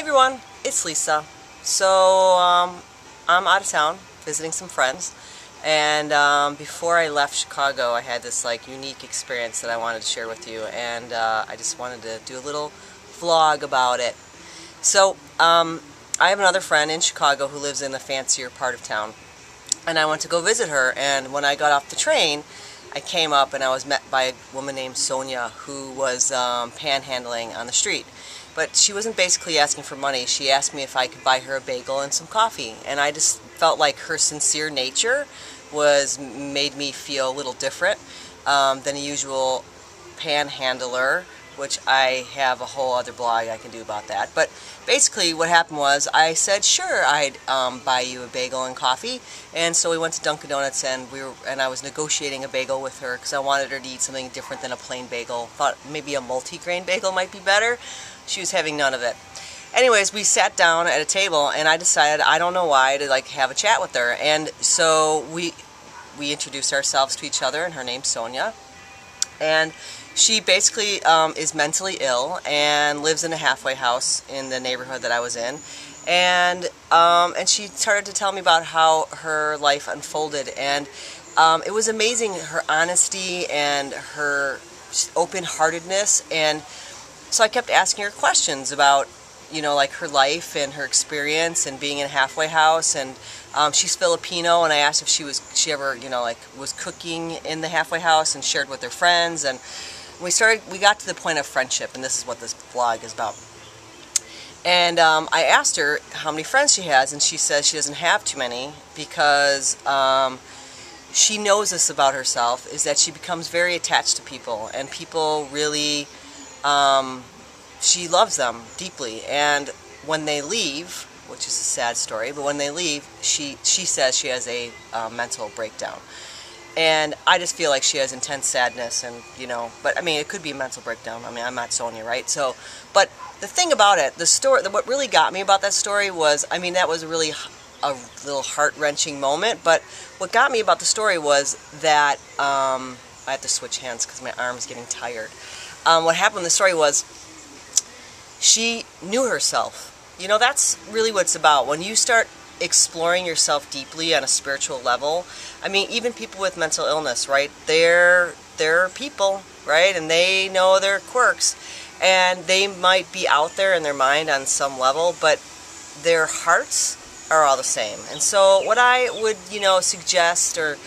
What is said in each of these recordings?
everyone, it's Lisa. So I'm out of town visiting some friends, and before I left Chicago I had this unique experience that I wanted to share with you, and I just wanted to do a little vlog about it. So I have another friend in Chicago who lives in the fancier part of town, and I went to go visit her, and when I got off the train I came up and I was met by a woman named Sonia who was panhandling on the street. But she wasn't basically asking for money. She asked me if I could buy her a bagel and some coffee. And I just felt like her sincere nature made me feel a little different than a usual panhandler, which I have a whole other blog I can do about that. But basically what happened was I said, sure, I'd buy you a bagel and coffee. And so we went to Dunkin' Donuts, and I was negotiating a bagel with her because I wanted her to eat something different than a plain bagel. Thought maybe a multi-grain bagel might be better. She was having none of it. Anyways, we sat down at a table, and I decided, I don't know why, to have a chat with her. And so we introduced ourselves to each other, and her name's Sonia. And she basically is mentally ill and lives in a halfway house in the neighborhood that I was in. And she started to tell me about how her life unfolded, and it was amazing, her honesty and her open-heartedness. And so I kept asking her questions about, her life and her experience and being in a halfway house. And she's Filipino, and I asked if she ever, was cooking in the halfway house and shared with her friends. And we got to the point of friendship, and this is what this vlog is about. And I asked her how many friends she has, and she says she doesn't have too many because she knows this about herself, is that she becomes very attached to people, and people really, she loves them deeply. And when they leave, which is a sad story, but when they leave, she says she has a mental breakdown. And I just feel like she has intense sadness, and but I mean, it could be a mental breakdown. I mean, I'm not Sonia, right? So, but the thing about it, what really got me about that story was, I mean, that was really a little heart-wrenching moment. But what got me about the story was that I have to switch hands because my arm's getting tired. What happened in the story was she knew herself. That's really what it's about. When you start exploring yourself deeply on a spiritual level, I mean, even people with mental illness, right? They're people, right? And they know their quirks, and they might be out there in their mind on some level, but their hearts are all the same. And so what I would, suggest or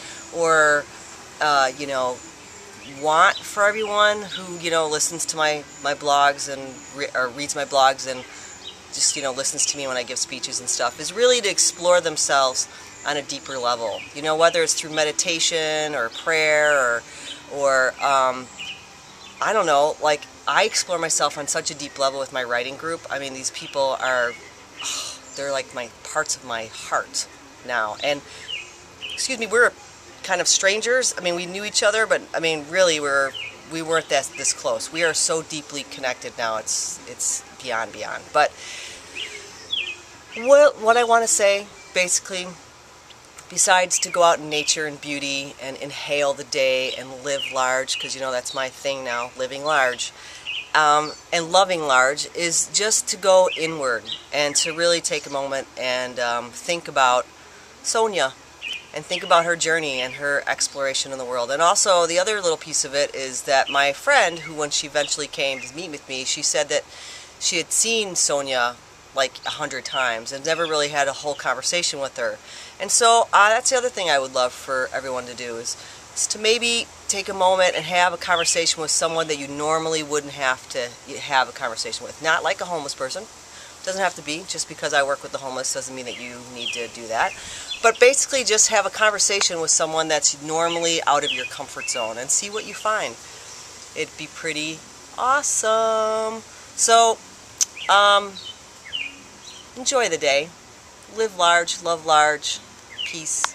want for everyone who, listens to my blogs or reads my blogs and just, listens to me when I give speeches and stuff, is really to explore themselves on a deeper level. Whether it's through meditation or prayer or I don't know, I explore myself on such a deep level with my writing group. I mean, these people are, they're like my parts of my heart now. And, excuse me, we're kind of strangers. I mean, we knew each other, but I mean, really, we weren't this close. We are so deeply connected now. It's beyond. But what I want to say, basically, besides to go out in nature and beauty and inhale the day and live large, because that's my thing now, living large, and loving large, is just to go inward and to really take a moment and think about Sonia and think about her journey and her exploration in the world. And also, the other little piece of it is that my friend, who when she eventually came to meet with me, she said that she had seen Sonia like 100 times and never really had a whole conversation with her. And so that's the other thing I would love for everyone to do, is to maybe take a moment and have a conversation with someone that you normally wouldn't have to have a conversation with. Not like a homeless person. Doesn't have to be. Just because I work with the homeless doesn't mean that you need to do that. But basically just have a conversation with someone that's normally out of your comfort zone and see what you find. It'd be pretty awesome. So, enjoy the day. Live large, love large, peace.